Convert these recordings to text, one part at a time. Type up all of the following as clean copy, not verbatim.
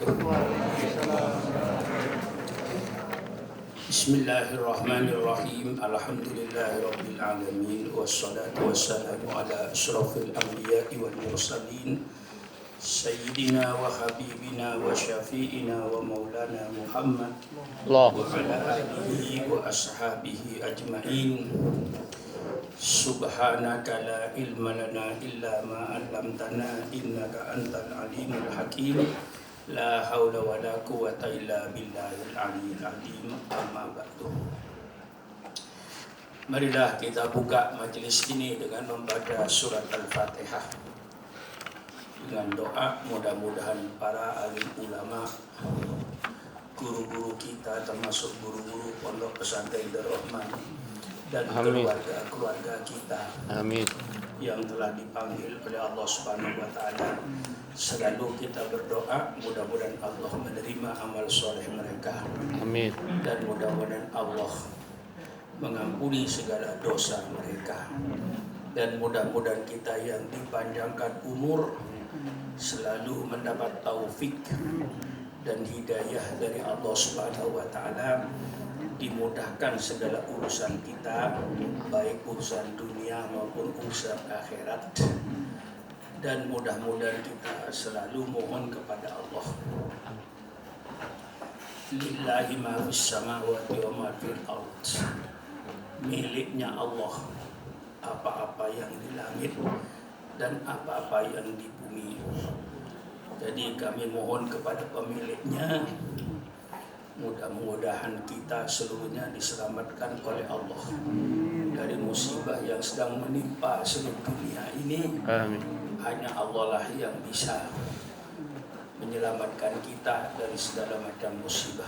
wabarakatuh. Bismillahirrahmanirrahim. Alhamdulillahirabbil alamin wassalatu wassalamu ala asyrafil anbiya'i wal mursalin sayyidina wa habibina wa syafi'ina wa maulana Muhammad wa ala alihi wa ashabihi ajma'in. Subhanaka la ilma lana illa ma 'allamtana innaka antal alimul hakim. La haula wa la quwwata illa billahil aliyyil azim. Amma ba'du. Marilah kita buka majelis ini dengan membaca surat Al-Fatihah dengan doa. Mudah-mudahan para alim ulama, guru-guru kita termasuk guru-guru Pondok Pesantren Darul Rahman dan keluarga kita, amin, yang telah dipanggil oleh Allah Subhanahu wa taala, selalu kita berdoa mudah-mudahan Allah menerima amal soleh mereka, amin, dan mudah-mudahan Allah mengampuni segala dosa mereka, dan mudah-mudahan kita yang dipanjangkan umur selalu mendapat taufik dan hidayah dari Allah Subhanahu wa taala, dimudahkan segala urusan kita, baik urusan dunia maupun urusan akhirat, dan mudah-mudahan kita selalu mohon kepada Allah. Lillahi ma fis samawati wa ma fil ardh. Miliknya Allah apa-apa yang di langit dan apa-apa yang di bumi. Jadi kami mohon kepada pemiliknya, mudah-mudahan kita seluruhnya diselamatkan oleh Allah dari musibah yang sedang menimpa seluruh dunia ini. Amin. Hanya Allah lah yang bisa menyelamatkan kita dari segala macam musibah.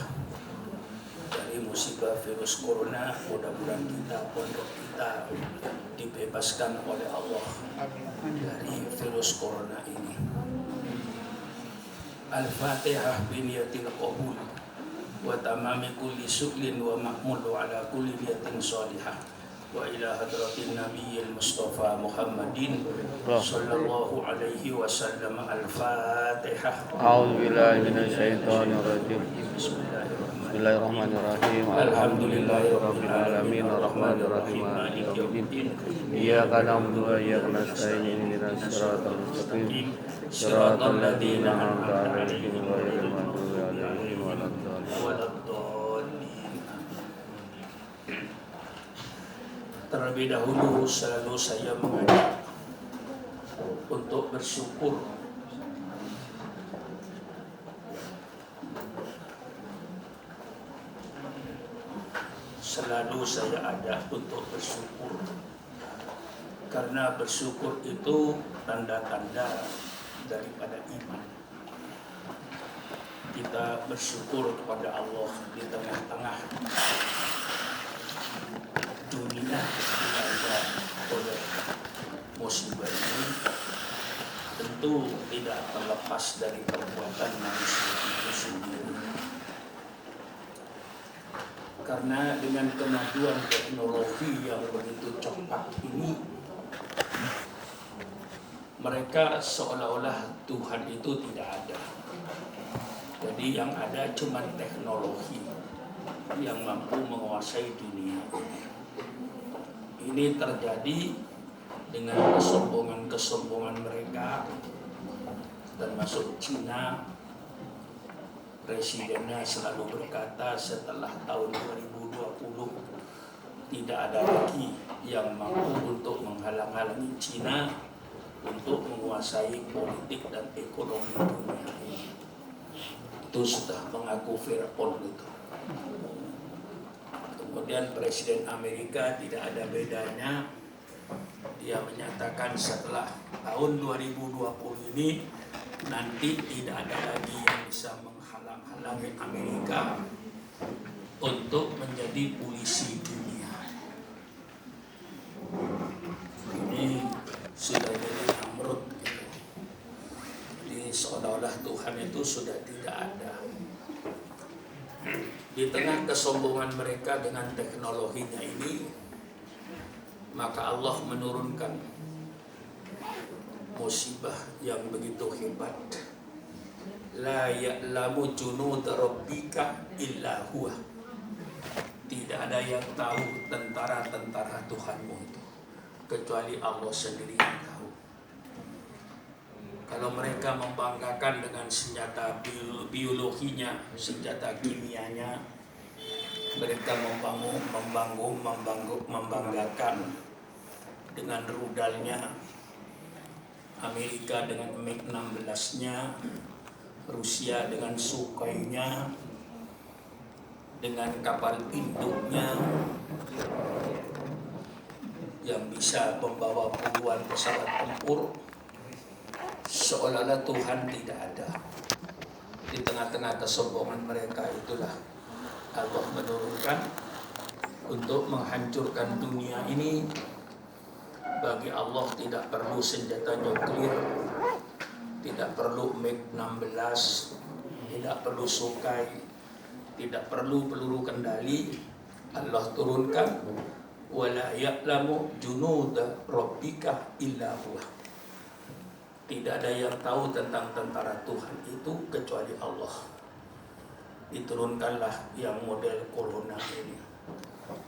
Dari musibah virus corona, mudah-mudahan kita, pondok kita dibebaskan oleh Allah dari virus corona ini. Al-Fatihah biniyatil qabul wa tamami kulli su'lin wa mahmud ala kulli niyatin salihah wa ila hadratin nabiyil mustafa Muhammadin sallallahu alaihi wasallam. Al-Fatihah. A'udzu billahi minasy syaithanir rajim. Bismillahirrahmanirrahim. Alhamdulillahirabbil alamin arrahmanir rahim maliki yaumiddin. Iyyaka na'budu wa iyyaka nasta'in ihdinas siratal mustaqim siratal ladzina an'amta 'alaihim ghairil maghdubi 'alaihim waladdallin. Terlebih dahulu selalu saya mengajak untuk bersyukur selalu saya ajak untuk bersyukur, karena bersyukur itu tanda-tanda daripada iman. Kita bersyukur kepada Allah di tengah-tengah dunia dilanda oleh musibah ini, tentu tidak terlepas dari perbuatan manusia itu sendiri. Karena dengan kemajuan teknologi yang begitu cepat ini, mereka seolah-olah Tuhan itu tidak ada. Jadi yang ada cuma teknologi yang mampu menguasai dunia ini. Ini terjadi dengan kesombongan mereka, termasuk Cina. Presidennya selalu berkata setelah tahun 2020 tidak ada lagi yang mampu untuk menghalang-halangi Cina untuk menguasai politik dan ekonomi dunia ini. Itu sudah mengaku Fir'aun itu. Kemudian Presiden Amerika tidak ada bedanya. Dia menyatakan setelah tahun 2020 ini nanti tidak ada lagi yang bisa menghalang-halangi Amerika untuk menjadi polisi dunia. Ini sudah jadi amrut gitu. Jadi seolah-olah Tuhan itu sudah tidak ada. Di tengah kesombongan mereka dengan teknologinya ini, maka Allah menurunkan musibah yang begitu hebat, La ya'lamu junud rabbika illa huwa. Tidak ada yang tahu tentara-tentara Tuhanmu itu kecuali Allah sendiri yang tahu. Kalau mereka membanggakan dengan senjata biologinya, senjata kimianya, mereka membanggakan dengan rudalnya, Amerika dengan MiG-16-nya, Rusia dengan Sukhoi-nya, dengan kapal induknya yang bisa membawa puluhan pesawat tempur, seolah-olah Tuhan tidak ada. Di tengah-tengah kesombongan mereka itulah Allah menurunkan untuk menghancurkan dunia ini. Bagi Allah tidak perlu senjata nuklir, tidak perlu MiG-16, tidak perlu Sukhoi, tidak perlu peluru kendali. Allah turunkan wala ya'lamu junuda rabbika illa huwa. Tidak ada yang tahu tentang tentara Tuhan itu kecuali Allah. Diturunkanlah yang model corona ini.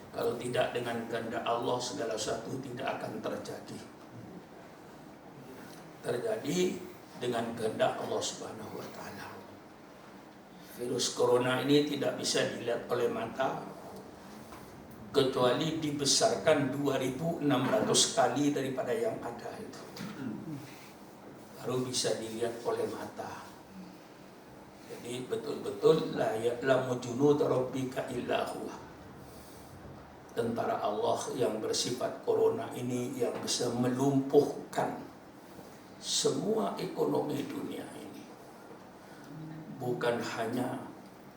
Kalau tidak dengan kehendak Allah, segala sesuatu tidak akan terjadi. Terjadi dengan kehendak Allah Subhanahu wa taala. Virus corona ini tidak bisa dilihat oleh mata kecuali dibesarkan 2.600 kali daripada yang ada itu. Baru bisa dilihat oleh mata. Jadi betul-betul la ya'lamu junud rabbika illa huwa. Tentara Allah yang bersifat corona ini yang bisa melumpuhkan semua ekonomi dunia ini. Bukan hanya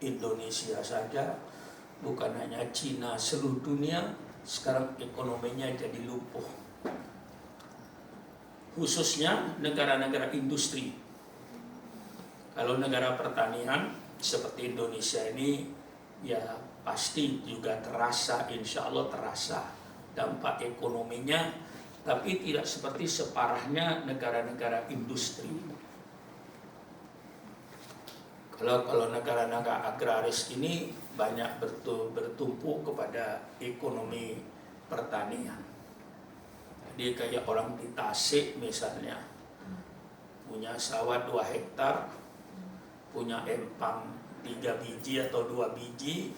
Indonesia saja, bukan hanya Cina, seluruh dunia sekarang ekonominya jadi lumpuh. Khususnya negara-negara industri. Kalau negara pertanian seperti Indonesia ini, ya pasti juga terasa, insya Allah terasa dampak ekonominya, tapi tidak seperti separahnya negara-negara industri. Kalau negara-negara agraris ini banyak bertumpu kepada ekonomi pertanian. Jadi kayak orang di Tasik misalnya, punya sawah 2 hektar, punya empang 3 biji atau 2 biji,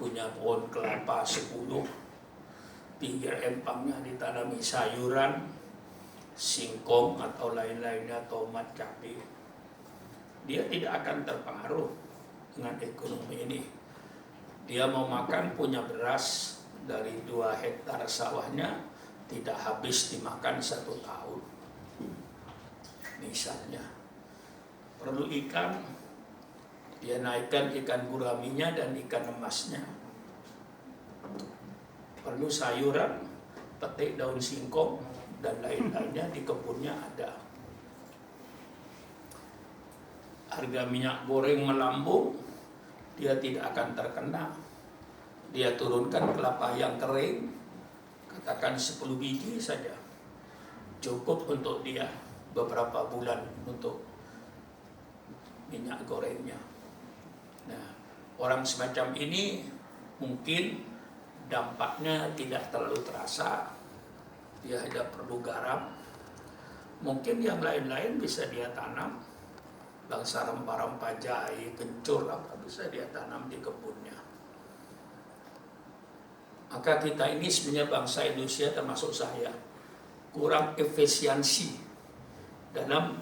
punya pohon kelapa 10, pinggir empangnya ditanami sayuran, singkong atau lain-lainnya, tomat, cabai. Dia tidak akan terpengaruh dengan ekonomi ini. Dia mau makan, punya beras dari 2 hektar sawahnya, tidak habis dimakan 1 tahun. Misalnya, perlu ikan, dia naikkan ikan guraminya dan ikan emasnya. Perlu sayuran, petik daun singkong dan lain-lainnya di kebunnya ada. Harga minyak goreng melambung, dia tidak akan terkena. Dia turunkan kelapa yang kering, katakan 10 biji saja, cukup untuk dia beberapa bulan untuk minyak gorengnya. Nah, orang semacam ini mungkin dampaknya tidak terlalu terasa. Dia hanya perlu garam. Mungkin yang lain-lain bisa dia tanam. Bangsa rempah-rempah, jahe, kencur, apa bisa dia tanam di kebunnya. Maka kita ini sebenarnya bangsa Indonesia termasuk saya kurang efisiensi dalam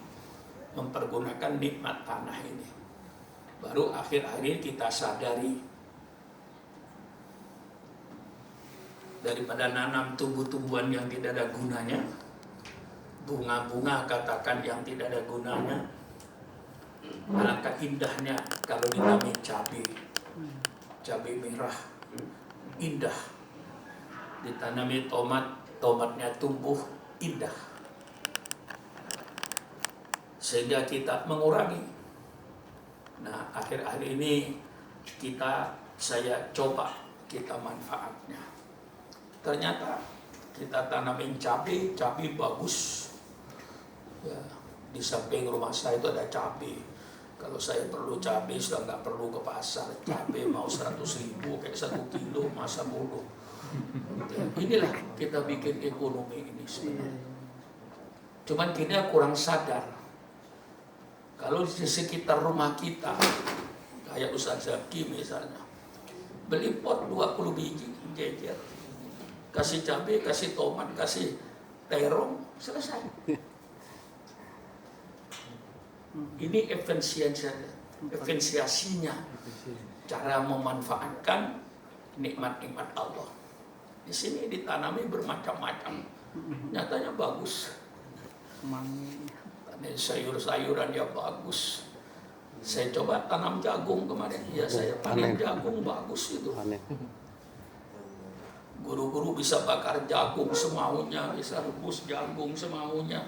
mempergunakan nikmat tanah ini. Baru akhir-akhir kita sadari, daripada nanam tumbuh-tumbuhan yang tidak ada gunanya, bunga-bunga katakan yang tidak ada gunanya, alangkah indahnya kalau ditanami cabai merah, indah. Ditanami tomat, tomatnya tumbuh indah. Sehingga kita mengurangi. Nah, akhir-akhir ini saya coba kita manfaatnya. Ternyata kita tanamin cabai bagus. Ya, Di samping rumah saya itu ada cabai. Kalau saya perlu cabai sudah nggak perlu ke pasar. Cabai mau 100.000 kayak 1 kilo, masa bodoh. Inilah kita bikin ekonomi ini sebenarnya. Cuman kita kurang sadar. Kalau di sekitar rumah kita, kayak Ustaz Zaki misalnya, beli pot 20 biji jejer, kasih cabai, kasih tomat, kasih terong, selesai. Ini efisiensinya, cara memanfaatkan nikmat-nikmat Allah. Di sini ditanami bermacam-macam, nyatanya bagus. Ada sayur-sayuran yang bagus. Saya coba tanam jagung kemarin, ya saya panen jagung bagus itu. Guru-guru bisa bakar jagung semaunya, bisa rebus jagung semaunya.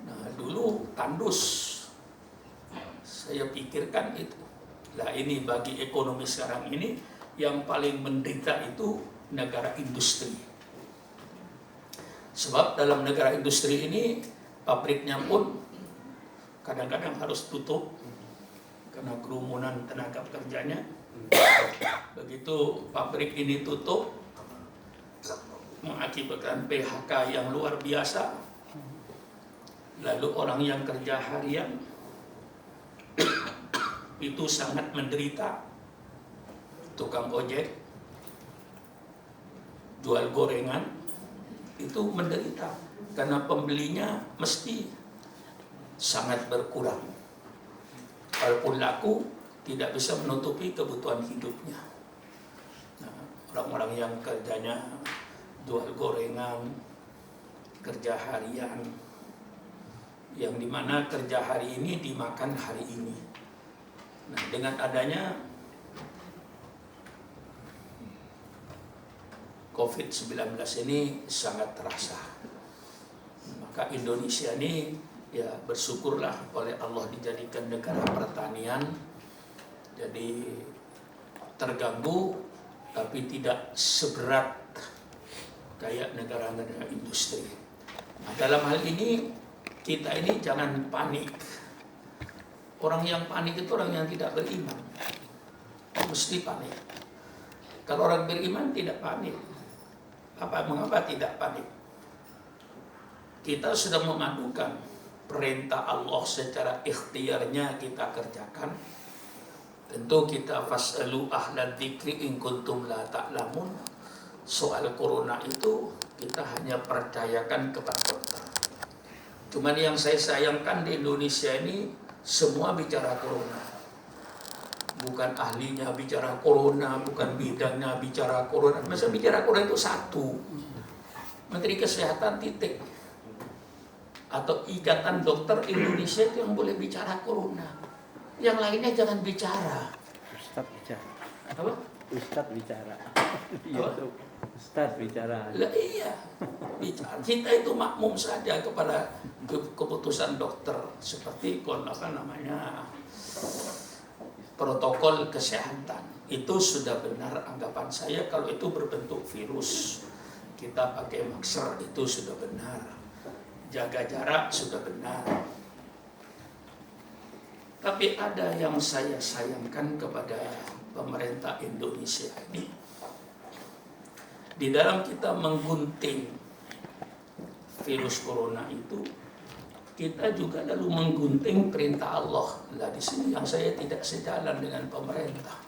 Nah dulu tandus, saya pikirkan itu. Nah ini bagi ekonomi sekarang ini yang paling menderita itu negara industri. Sebab dalam negara industri ini pabriknya pun kadang-kadang harus tutup karena kerumunan tenaga kerjanya. Begitu pabrik ini tutup, mengakibatkan PHK yang luar biasa. Lalu orang yang kerja harian itu sangat menderita. Tukang ojek, jual gorengan, itu menderita karena pembelinya mesti sangat berkurang. Walaupun laku, tidak bisa menutupi kebutuhan hidupnya. Nah, orang-orang yang kerjanya jual gorengan, kerja harian, yang dimana kerja hari ini dimakan hari ini. Nah, dengan adanya COVID-19 ini sangat terasa. Maka Indonesia ini ya bersyukurlah oleh Allah dijadikan negara pertanian. Jadi terganggu tapi tidak seberat kayak negara-negara industri. Nah, dalam hal ini kita ini jangan panik. Orang yang panik itu orang yang tidak beriman. Mesti panik. Kalau orang beriman tidak panik. Mengapa tidak panik? Kita sudah memadukan perintah Allah secara ikhtiarnya kita kerjakan. Tentu kita fas'alu ahlan dzikri in kuntum la ta'lamun. Soal corona itu kita hanya percayakan kepada dokter. Cuman yang saya sayangkan di Indonesia ini semua bicara corona. Bukan ahlinya bicara corona, bukan bidangnya bicara corona. Masa bicara corona itu satu, Menteri Kesehatan titik, atau Ikatan Dokter Indonesia itu yang boleh bicara corona. Yang lainnya jangan bicara. Ustadz bicara. Apa? Ustadz bicara. Apa? Ustadz bicara. Lah iya, bicara. Kita itu makmum saja kepada keputusan dokter seperti protokol kesehatan. Itu sudah benar anggapan saya. Kalau itu berbentuk virus, kita pakai masker, itu sudah benar. Jaga jarak sudah benar. Tapi ada yang saya sayangkan kepada pemerintah Indonesia ini. Di dalam kita menggunting virus corona itu, kita juga lalu menggunting perintah Allah. Lah di sini yang saya tidak sejalan dengan pemerintah.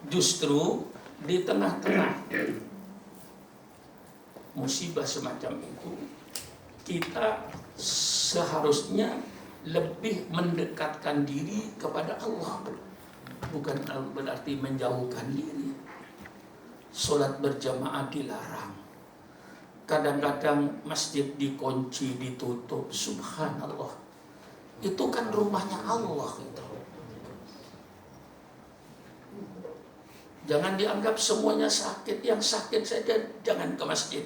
Justru di tengah-tengah musibah semacam itu, kita seharusnya lebih mendekatkan diri kepada Allah. Bukan berarti menjauhkan diri. Sholat berjamaah dilarang. Kadang-kadang masjid dikunci, ditutup. Subhanallah. Itu kan rumahnya Allah itu. Jangan dianggap semuanya sakit. Yang sakit saja jangan ke masjid.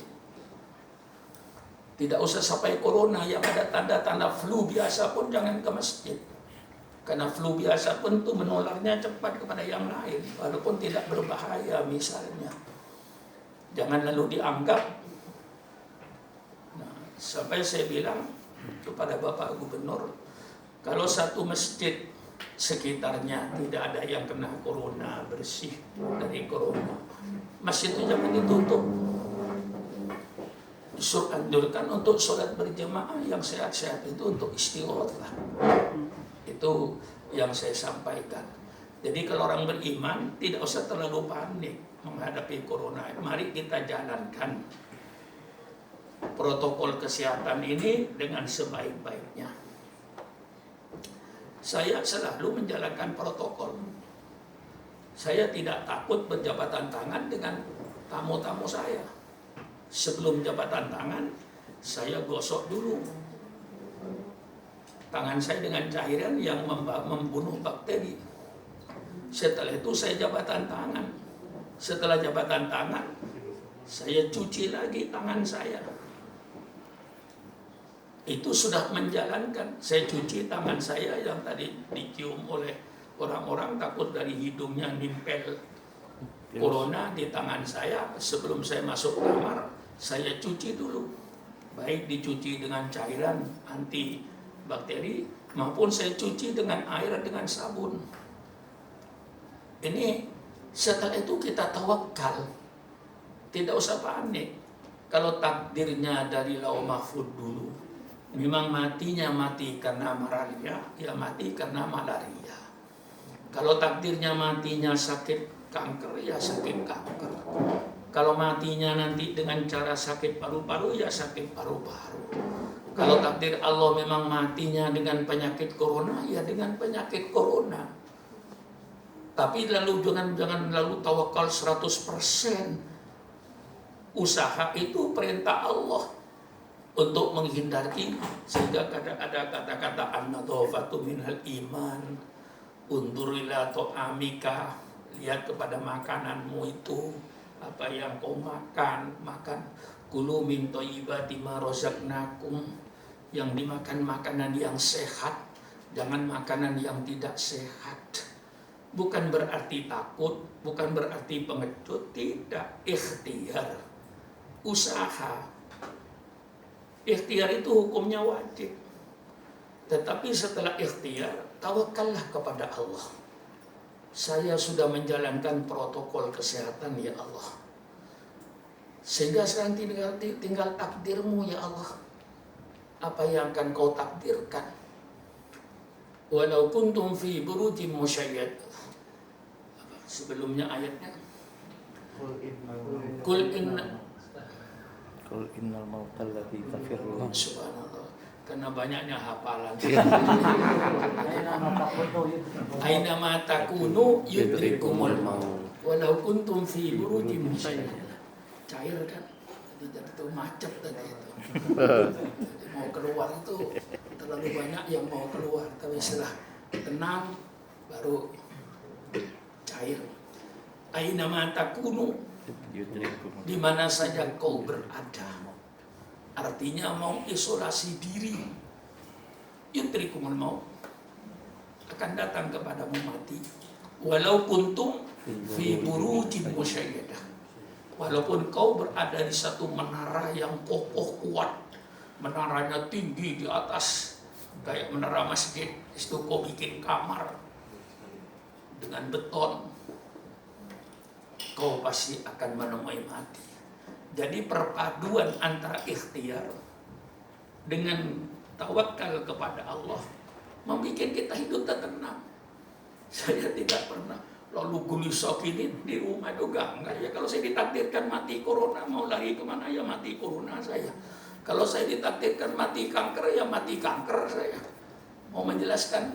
Tidak usah sampai corona, yang ada tanda-tanda flu biasa pun jangan ke masjid. Karena flu biasa pun itu menularnya cepat kepada yang lain, walaupun tidak berbahaya misalnya. Jangan lalu dianggap. Nah, sampai saya bilang kepada Bapak Gubernur, kalau satu masjid sekitarnya tidak ada yang kena corona, bersih dari corona, masjid itu jangan ditutup. Disuruh anjurkan untuk sholat berjamaah yang sehat-sehat itu untuk istighothah. Itu yang saya sampaikan. Jadi kalau orang beriman tidak usah terlalu panik menghadapi corona. Mari kita jalankan protokol kesehatan ini dengan sebaik-baiknya. Saya selalu menjalankan protokol. Saya tidak takut berjabatan tangan dengan tamu-tamu saya. Sebelum jabatan tangan, saya gosok dulu tangan saya dengan cairan yang membunuh bakteri. Setelah itu saya jabatan tangan. Setelah jabatan tangan, saya cuci lagi tangan saya. Itu sudah menjalankan. Saya cuci tangan saya yang tadi dicium oleh orang-orang takut dari hidungnya nimpel corona di tangan saya. Sebelum saya masuk kamar, saya cuci dulu. Baik dicuci dengan cairan anti bakteri maupun saya cuci dengan air dengan sabun. Ini setelah itu kita tawakal. Tidak usah panik. Kalau takdirnya dari lauh mahfud dulu, memang matinya mati karena malaria, ya mati karena malaria. Kalau takdirnya matinya sakit kanker, ya sakit kanker. Kalau matinya nanti dengan cara sakit paru-paru, ya sakit paru-paru. Kalau takdir Allah memang matinya dengan penyakit corona, ya dengan penyakit corona. Tapi lalu jangan lalu tawakal 100%. Usaha itu perintah Allah untuk menghindari, sehingga ada kata-kata an-nadhafatu minal iman. Undur ila ta'amika, lihat kepada makananmu itu, apa yang kau makan. Kulu min thayyibati ma razaqnakum, yang dimakan makanan yang sehat, jangan makanan yang tidak sehat. Bukan berarti takut, bukan berarti pengecut, tidak. Ikhtiar, usaha. Ikhtiar itu hukumnya wajib. Tetapi setelah ikhtiar, tawakallah kepada Allah. Saya sudah menjalankan protokol kesehatan, ya Allah. Sehingga sekarang tinggal takdirmu, ya Allah. Apa yang akan kau takdirkan? Walau kuntum fi burujin musyayyad. Sebelumnya ayatnya. Qul innal mautal ladzi tafirrun. Subhanallah. Karena banyaknya hafalan. Aina ma takunu yudrikumul maut. Walau kuntum fi burujin musyayyad. Cair kan? Jadi itu macet tadi itu. Mau keluar itu terlalu banyak yang mau keluar. Tapi setelah tenang baru cair. Aina ma takunu, di mana saja kau berada. Artinya mau isolasi diri, yudrikumul maut, akan datang kepadamu mati. Walau kuntum fi burujin musyayyadah, walaupun kau berada di satu menara yang kokoh kuat, menaranya tinggi di atas kayak menara masjid, itu kau bikin kamar dengan beton, kau pasti akan menemui mati. Jadi perpaduan antara ikhtiar dengan tawakal kepada Allah membuat kita hidup tenang. Saya tidak pernah lalu gelisah gini di rumah juga enggak ya. Kalau saya ditakdirkan mati corona, mau lari kemana ya mati corona saya. Kalau saya ditakdirkan mati kanker, ya mati kanker saya. Mau menjelaskan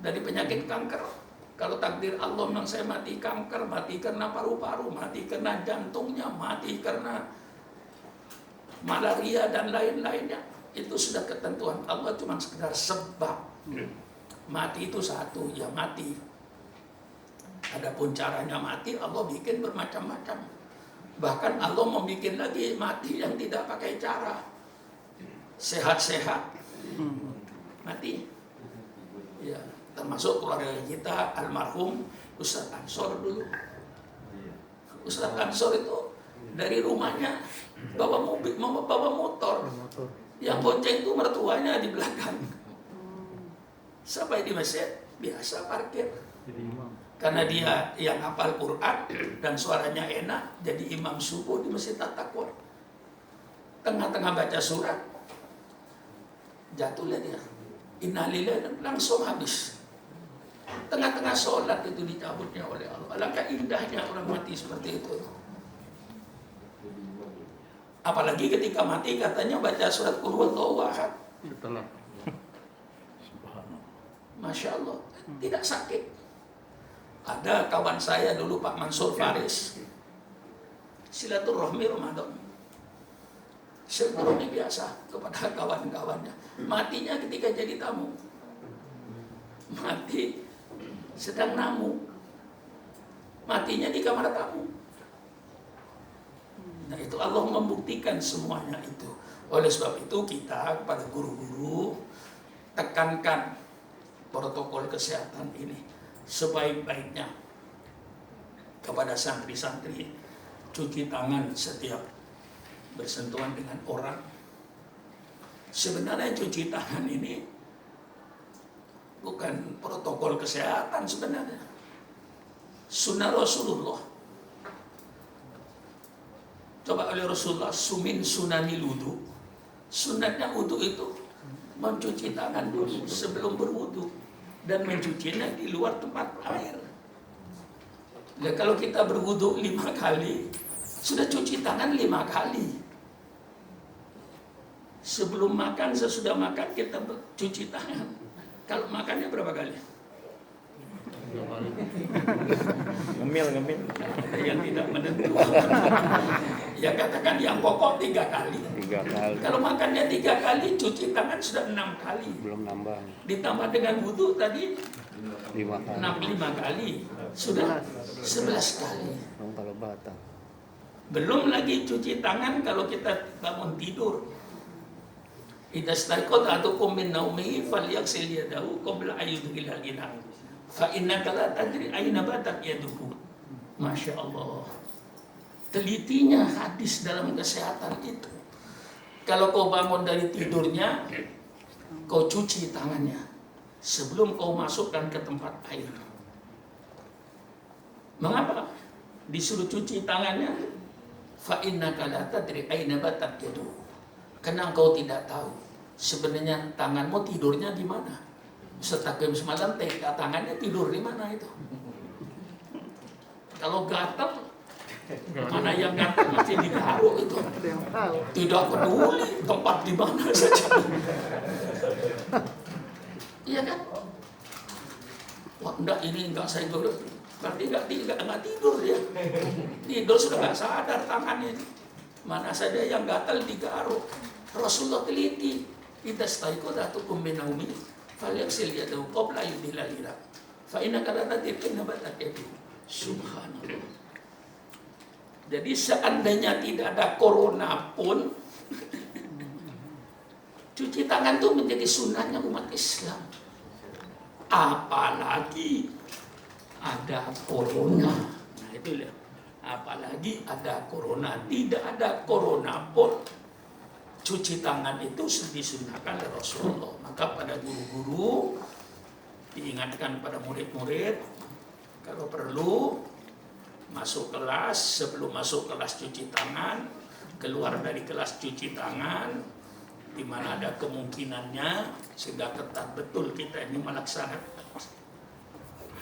dari penyakit kanker. Kalau takdir Allah memang saya mati kanker, mati karena paru-paru, mati karena jantungnya, mati karena malaria dan lain-lainnya, itu sudah ketentuan Allah, cuma sekedar sebab. Mati itu satu, ya mati. Adapun caranya mati, Allah bikin bermacam-macam. Bahkan Allah membuat lagi mati yang tidak pakai cara. Sehat-sehat mati. Ya, termasuk keluarga kita almarhum Ustaz Ansor dulu. Ustaz Ansor itu dari rumahnya bawa mobil, bawa motor. Yang bonceng itu mertuanya di belakang. Sampai di masjid biasa parkir. Karena dia yang hafal Quran dan suaranya enak, jadi imam subuh di Masjid At-Taqwa. Tengah-tengah baca surat, jatuhlah dia. Innalillahi, langsung habis. Tengah-tengah sholat itu dicabutnya oleh Allah. Alangkah indahnya orang mati seperti itu. Apalagi ketika mati katanya baca surat Qul huwallahu ahad. Masya Allah, tidak sakit. Ada kawan saya dulu Pak Mansur Faris, silaturahmi Ramadan, silaturahmi biasa kepada kawan-kawannya. Matinya ketika jadi tamu, mati sedang namu, matinya di kamar tamu. Nah itu Allah membuktikan semuanya itu. Oleh sebab itu kita kepada guru-guru tekankan protokol kesehatan ini sebaik-baiknya kepada santri-santri. Cuci tangan setiap bersentuhan dengan orang. Sebenarnya cuci tangan ini bukan protokol kesehatan sebenarnya. Sunnah Rasulullah. Coba oleh Rasulullah, sumin sunanil wudu. Sunatnya wudu itu mencuci tangan dulu sebelum berwudu dan mencucinya di luar tempat air. Nah, kalau kita berwudu 5 kali, sudah cuci tangan 5 kali. Sebelum makan, sesudah makan kita cuci tangan. Kalau makannya berapa kali? Ngemil. Ada yang tidak menentu. Ya katakan yang pokok 3 kali. 3 kali. Kalau makannya 3 kali, cuci tangan sudah 6 kali. Belum nambah. Ditambah dengan wudu tadi 5 kali. 5 kali. Sudah 11 kali. Kalau batang. Belum lagi cuci tangan kalau kita bangun tidur. Idza staiqadha ahadukum min naumihi falyaghsil yadahu qabla an yudkhilal ina. Fa innaka la tadri ayna batat yaduhu. Masya Allah. Telitinya hadis dalam kesehatan itu. Kalau kau bangun dari tidurnya, kau cuci tangannya sebelum kau masukkan ke tempat air. Mengapa disuruh cuci tangannya? Fa innaka la tadri ayna batat yaduhu. Karena engkau tidak tahu sebenarnya tanganmu tidurnya di mana. Setakim semalam tangannya tidur di mana itu. Kalau gatal, mana yang gatal masih digaruk itu. Tidak peduli tempat di mana saja. Iya kan? Wah enggak, ini enggak saya tidur. Berarti enggak tidur dia. Tidur sudah enggak sadar tangannya. Mana saja yang gatal digaruk. Rasulullah teliti, idza staiqadha ahadukum min naumihi falyaghsil yadahu qabla an yudkhilal ina. Fa innaka la tadri ayna batat yaduhu. Subhanallah. Jadi seandainya tidak ada corona pun, cuci tangan itu menjadi sunnahnya umat Islam. Apalagi ada corona. Nah itu lihat. Apalagi ada corona. Tidak ada corona pun, cuci tangan itu disunahkan oleh Rasulullah. Maka pada guru-guru diingatkan pada murid-murid, kalau perlu masuk kelas, sebelum masuk kelas cuci tangan, keluar dari kelas cuci tangan, di mana ada kemungkinannya, sehingga ketat betul kita ini melaksanakan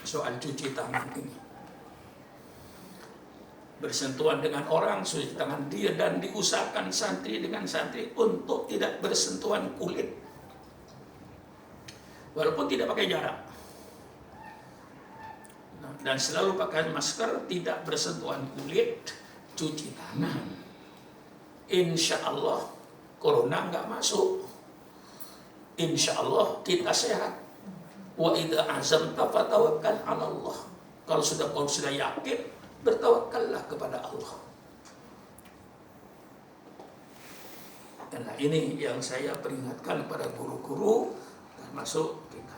soal cuci tangan ini. Bersentuhan dengan orang, cuci tangan dia, dan diusahakan santri dengan santri untuk tidak bersentuhan kulit. Walaupun tidak pakai jarak. Dan selalu pakai masker, tidak bersentuhan kulit, cuci tangan. Insya Allah corona nggak masuk. Insya Allah kita sehat. Wa idza azamta fatawakkal 'ala Allah. Kalau kau sudah yakin, bertawakallah kepada Allah. Nah ini yang saya peringatkan kepada guru-guru, termasuk kita.